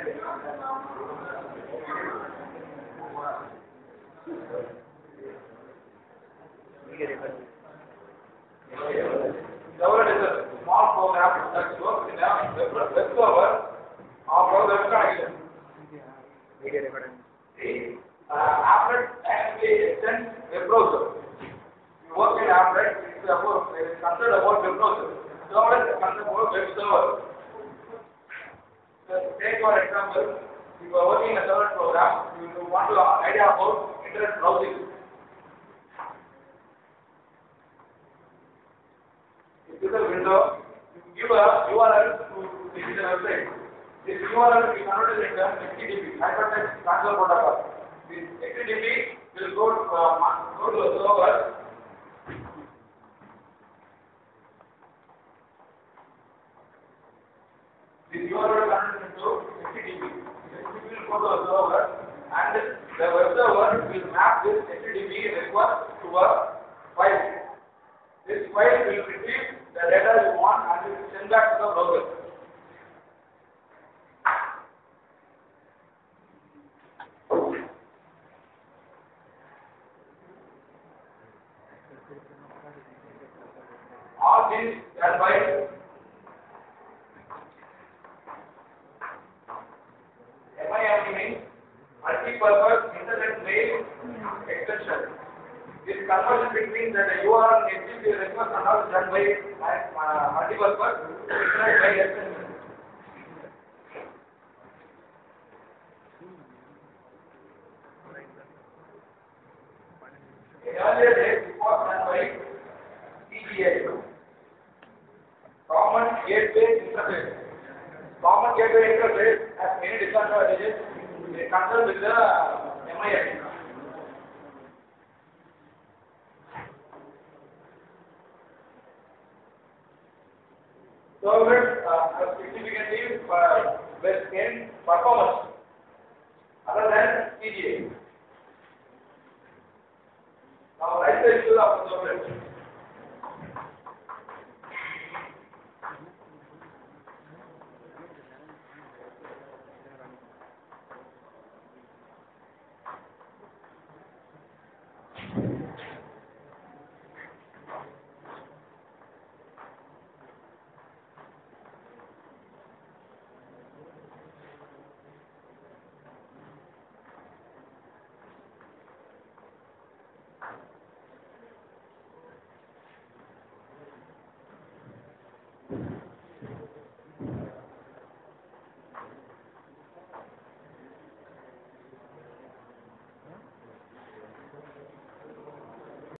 Servlet is a small program that works in a web server or web connection. Applet actually extends web browser. You work in Applet, it's considered about web browser. Servlet is considered about web server. Take for example, if you are working in a servlet program, you want to have an idea about internet browsing. This is a window. You give a URL to visit the website. This URL will be converted into HTTP, Hypertext Transfer Protocol. This HTTP will go to a server. This URL will convert into HTTP. HTTP will go to a server, and the web server will map this HTTP request to a file. This file will retrieve the data you want and will send back to the browser. All these are by MIME means multi-purpose internet mail extension. This conversion between the URL and HTTP request and all is done by multi-purpose internet mail extension. In earlier days, it was done by CGA, Common Gateway Interface. Common Gateway Interface has many disadvantages. They concern with the MIME. Servlet has significantly best in performance other than CGA. Now, write the issue of the servlet.